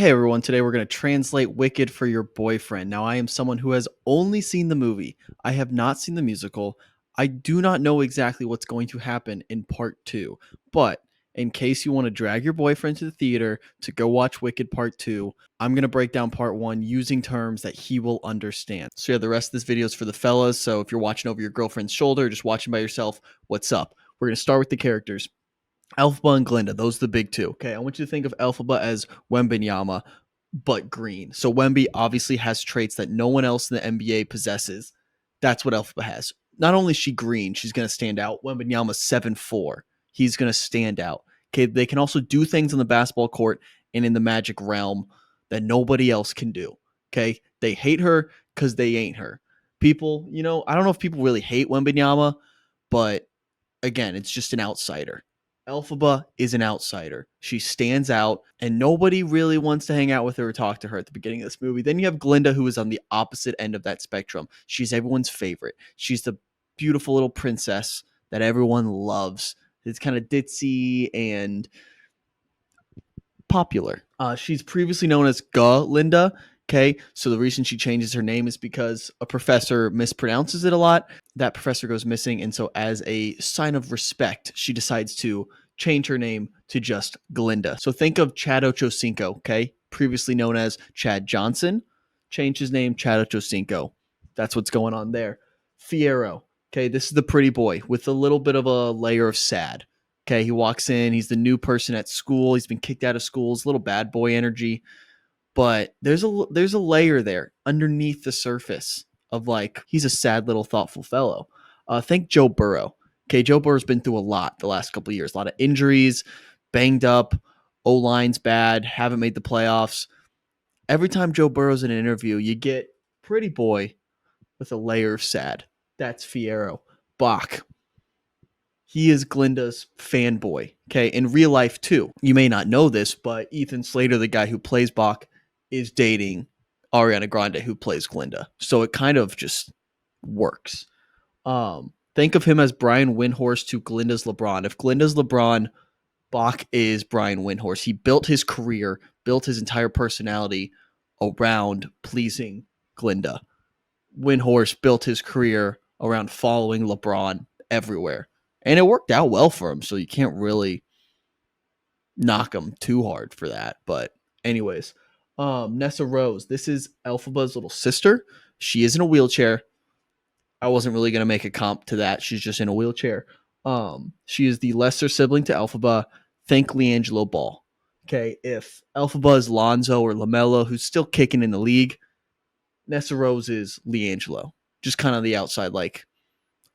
Hey everyone, today we're going to translate Wicked for your boyfriend. Now, I am someone who has only seen the movie. I have not seen the musical. I do not know exactly what's going to happen in part two. But in case you want to drag your boyfriend to the theater to go watch Wicked part two, I'm going to break down part one using terms that he will understand. So, yeah, the rest of this video is for the fellas. So, if you're watching over your girlfriend's shoulder, just watching by yourself, what's up? We're going to start with the characters. Elphaba and Glinda, those are the big two. Okay, I want you to think of Elphaba as Wembenyama, but green. So Wemby obviously has traits that no one else in the NBA possesses. That's what Elphaba has. Not only is she green, she's going to stand out. Wembenyama's 7'4". He's going to stand out. Okay, they can also do things on the basketball court and in the magic realm that nobody else can do. Okay, they hate her because they ain't her. People, I don't know if people really hate Wembenyama, but again, it's just an outsider. Elphaba is an outsider. She stands out, and nobody really wants to hang out with her or talk to her at the beginning of this movie. Then you have Glinda, who is on the opposite end of that spectrum. She's everyone's favorite. She's the beautiful little princess that everyone loves. It's kind of ditzy and popular. She's previously known as Linda. Okay, so the reason she changes her name is because a professor mispronounces it a lot. That professor goes missing, and so as a sign of respect, she decides to change her name to just Glinda. So think of Chad Ochocinco, okay, previously known as Chad Johnson, changed his name Chad Ochocinco. That's what's going on there. Fierro, okay, this is the pretty boy with a little bit of a layer of sad. Okay, he walks in. He's the new person at school. He's been kicked out of school. It's a little bad boy energy, but there's a layer there underneath the surface of like he's a sad little thoughtful fellow. Think Joe Burrow. Okay, Joe Burrow's been through a lot the last couple of years. A lot of injuries, banged up. O line's bad. Haven't made the playoffs. Every time Joe Burrow's in an interview, you get pretty boy with a layer of sad. That's Fierro. Bach. He is Glinda's fanboy. Okay, in real life too. You may not know this, but Ethan Slater, the guy who plays Bach, is dating Ariana Grande, who plays Glinda. So it kind of just works. Think of him as Brian Windhorst to Glinda's LeBron. If Glinda's LeBron, Bach is Brian Windhorst. He built his career, built his entire personality around pleasing Glinda. Windhorst built his career around following LeBron everywhere. And it worked out well for him, so you can't really knock him too hard for that. But anyways, Nessa Rose. This is Elphaba's little sister. She is in a wheelchair. I wasn't really going to make a comp to that. She's just in a wheelchair. She is the lesser sibling to Elphaba. Think LiAngelo Ball. Okay, if Elphaba is Lonzo or LaMelo, who's still kicking in the league, Nessa Rose is LiAngelo. Just kind of the outside, like,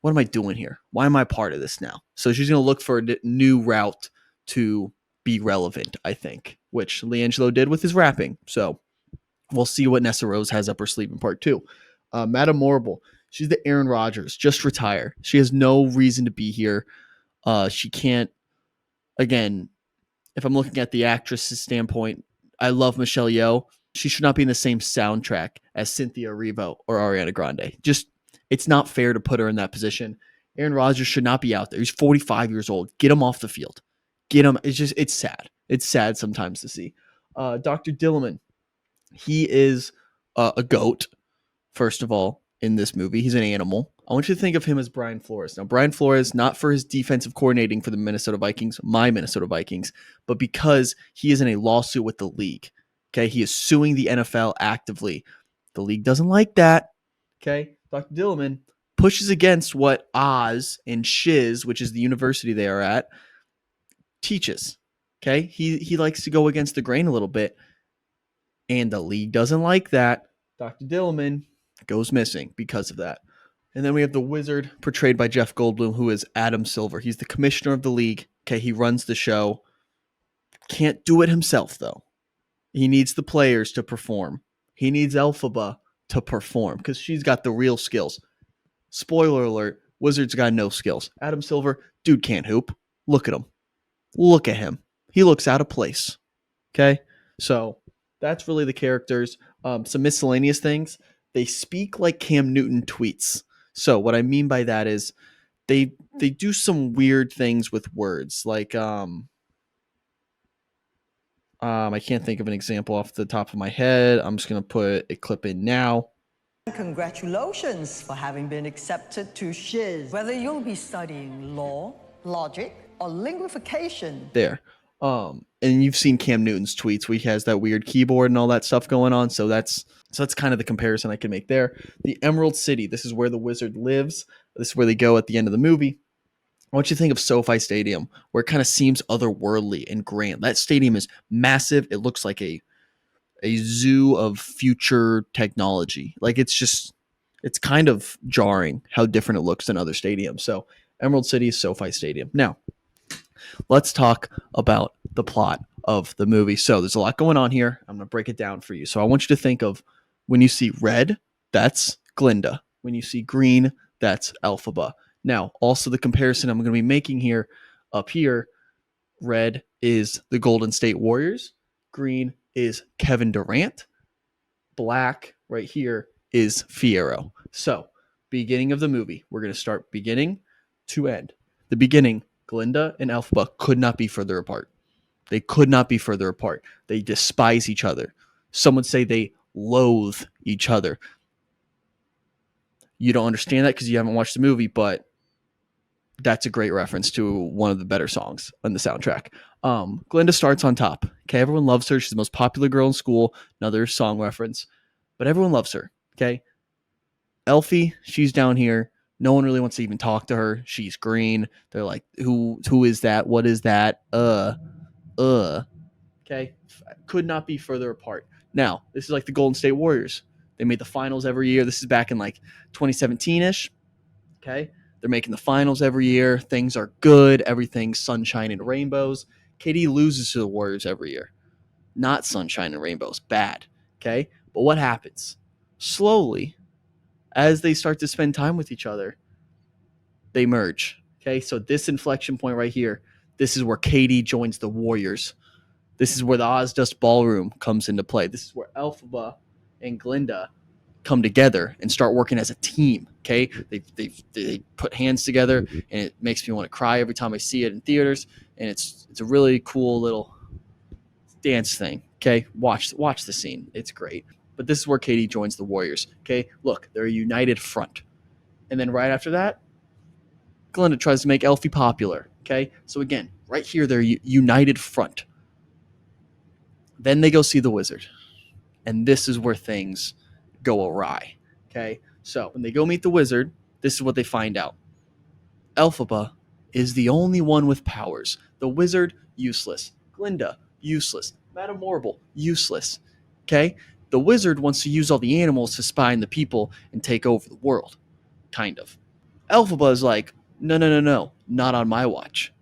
what am I doing here? Why am I part of this now? So she's going to look for a new route to be relevant, I think, which LiAngelo did with his rapping. So we'll see what Nessa Rose has up her sleeve in part two. Madame Morrible, she's the Aaron Rodgers, just retire. She has no reason to be here. She can't, again, if I'm looking at the actress's standpoint, I love Michelle Yeoh. She should not be in the same soundtrack as Cynthia Erivo or Ariana Grande. Just, it's not fair to put her in that position. Aaron Rodgers should not be out there. He's 45 years old. Get him off the field. Get him. It's sad. It's sad sometimes to see. Dr. Dilliman, he is a goat, first of all, in this movie. He's an animal. I want you to think of him as Brian Flores. Now, Brian Flores, not for his defensive coordinating for the Minnesota Vikings, my Minnesota Vikings, but because he is in a lawsuit with the league. Okay, he is suing the NFL actively. The league doesn't like that. Okay, Dr. Dilliman pushes against what Oz and Shiz, which is the university they are at, teaches. Okay, he likes to go against the grain a little bit, and the league doesn't like that. Dr. Dilliman goes missing because of that. And then we have the wizard portrayed by Jeff Goldblum, who is Adam Silver. He's the commissioner of the league. Okay, he runs the show. Can't do it himself, though. He needs the players to perform. He needs Elphaba to perform because she's got the real skills. Spoiler alert, Wizard's got no skills. Adam Silver, dude can't hoop. Look at him. Look at him. He looks out of place. Okay? So that's really the characters. Some miscellaneous things. They speak like Cam Newton tweets. So what I mean by that is they do some weird things with words. Like I can't think of an example off the top of my head. I'm just going to put a clip in now. Congratulations for having been accepted to Shiz. Whether you'll be studying law, logic, or linguification. There. And you've seen Cam Newton's tweets where he has that weird keyboard and all that stuff going on. So that's kind of the comparison I can make there. The Emerald City. This is where the wizard lives. This is where they go at the end of the movie. I want you to think of SoFi Stadium, where it kind of seems otherworldly and grand. That stadium is massive. It looks like a zoo of future technology. Like it's kind of jarring how different it looks than other stadiums. So Emerald City is SoFi Stadium. Now, let's talk about the plot of the movie. So there's a lot going on here. I'm going to break it down for you. So I want you to think of when you see red, that's Glinda. When you see green, that's Elphaba. Now, also the comparison I'm going to be making here up here, red is the Golden State Warriors, green is Kevin Durant, black right here is Fiero. So, beginning of the movie, we're going to start beginning to end. The beginning, Glinda and Elphaba could not be further apart. They could not be further apart. They despise each other. Some would say they loathe each other. You don't understand that because you haven't watched the movie, but that's a great reference to one of the better songs on the soundtrack. Glinda starts on top. Okay, everyone loves her. She's the most popular girl in school. Another song reference, but everyone loves her. Okay, Elfie, she's down here. No one really wants to even talk to her. She's green. They're like, who is that? What is that? Okay, could not be further apart. Now, this is like the Golden State Warriors. They made the finals every year. This is back in like 2017 ish. Okay, they're making the finals every year. Things are good. Everything's sunshine and rainbows. KD loses to the Warriors every year. Not sunshine and rainbows. Bad. Okay, but what happens? Slowly, as they start to spend time with each other, they merge. Okay, so this inflection point right here, this is where KD joins the Warriors. This is where the Ozdust Ballroom comes into play. This is where Elphaba and Glinda come together and start working as a team. Okay, they put hands together, and it makes me want to cry every time I see it in theaters. And it's a really cool little dance thing. Okay, watch the scene. It's great. But this is where KD joins the Warriors. Okay, look, they're a united front. And then right after that, Glinda tries to make Elfie popular. Okay, so again, right here, they're united front. Then they go see the wizard. And this is where things go awry. Okay, so when they go meet the wizard, this is what they find out. Elphaba is the only one with powers. The wizard, useless. Glinda, useless. Madame Morrible, useless. Okay, the wizard wants to use all the animals to spy on the people and take over the world. Kind of. Elphaba is like, no, not on my watch.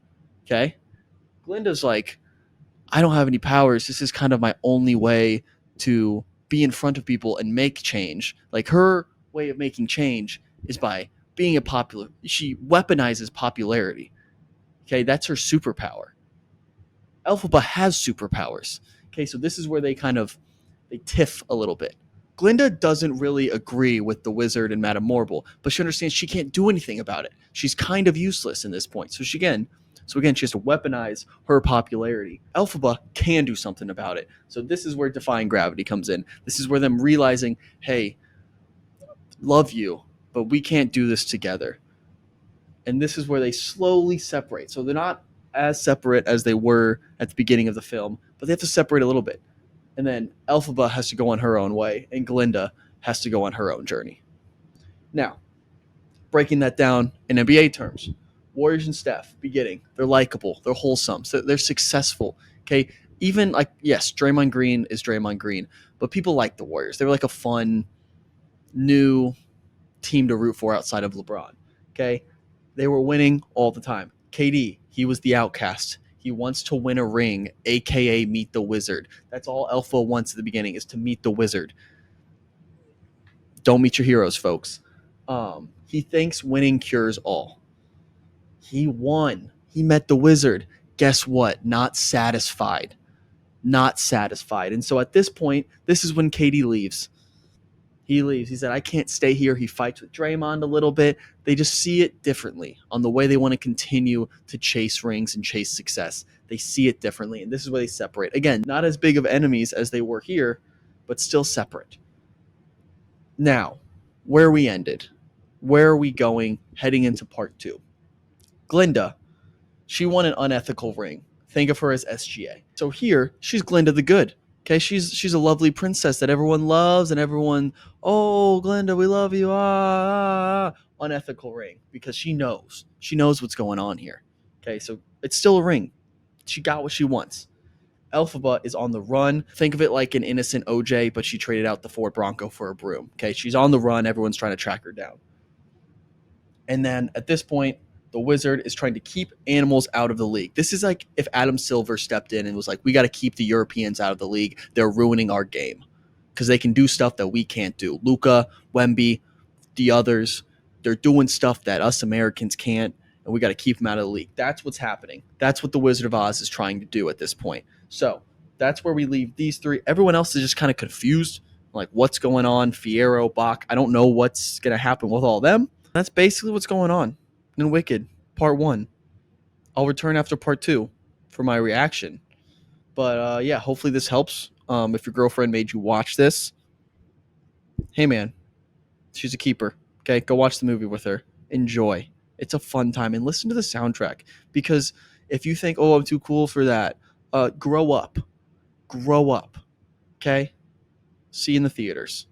Okay, Glinda's like, I don't have any powers. This is kind of my only way to be in front of people and make change. Like, her way of making change is by being a popular. She weaponizes popularity. Okay, that's her superpower. Elphaba has superpowers. Okay, so this is where they tiff a little bit. Glinda doesn't really agree with the wizard and Madame Morrible, but she understands she can't do anything about it. She's kind of useless in this point. So again, she has to weaponize her popularity. Elphaba can do something about it. So this is where defying gravity comes in. This is where them realizing, hey, love you, but we can't do this together. And this is where they slowly separate. So they're not as separate as they were at the beginning of the film, but they have to separate a little bit. And then Elphaba has to go on her own way, and Glinda has to go on her own journey. Now, breaking that down in NBA terms, Warriors and Steph, beginning, they're likable, they're wholesome, so they're successful. Okay, even like, yes, Draymond Green is Draymond Green, but people like the Warriors. They're like a fun, new team to root for outside of LeBron. Okay, they were winning all the time. KD, he was the outcast. He wants to win a ring, aka meet the wizard. That's all Elpha wants at the beginning, is to meet the wizard. Don't meet your heroes, folks. He thinks winning cures all. He won. He met the wizard. Guess what? Not satisfied. Not satisfied. And so at this point, this is when KD leaves. He leaves. He said, I can't stay here. He fights with Draymond a little bit. They just see it differently on the way they want to continue to chase rings and chase success. They see it differently. And this is where they separate. Again, not as big of enemies as they were here, but still separate. Now, where we ended, where are we going heading into part two? Glinda, she won an unethical ring. Think of her as SGA. So here, she's Glinda the Good. Okay, she's a lovely princess that everyone loves and everyone, oh Glinda, we love you. Unethical ring because she knows what's going on here. Okay, so it's still a ring. She got what she wants. Elphaba is on the run. Think of it like an innocent OJ, but she traded out the Ford Bronco for a broom. Okay, she's on the run. Everyone's trying to track her down. And then at this point, the Wizard is trying to keep animals out of the league. This is like if Adam Silver stepped in and was like, we got to keep the Europeans out of the league. They're ruining our game because they can do stuff that we can't do. Luka, Wemby, the others, they're doing stuff that us Americans can't, and we got to keep them out of the league. That's what's happening. That's what the Wizard of Oz is trying to do at this point. So that's where we leave these three. Everyone else is just kind of confused, like what's going on. Fiyero, Bach, I don't know what's going to happen with all of them. That's basically what's going on in Wicked Part 1. I'll return after Part 2 for my reaction. But yeah, hopefully this helps. If your girlfriend made you watch this, hey man, she's a keeper. Okay, go watch the movie with her. Enjoy. It's a fun time. And listen to the soundtrack. Because if you think, oh, I'm too cool for that, grow up. Grow up. Okay? See you in the theaters.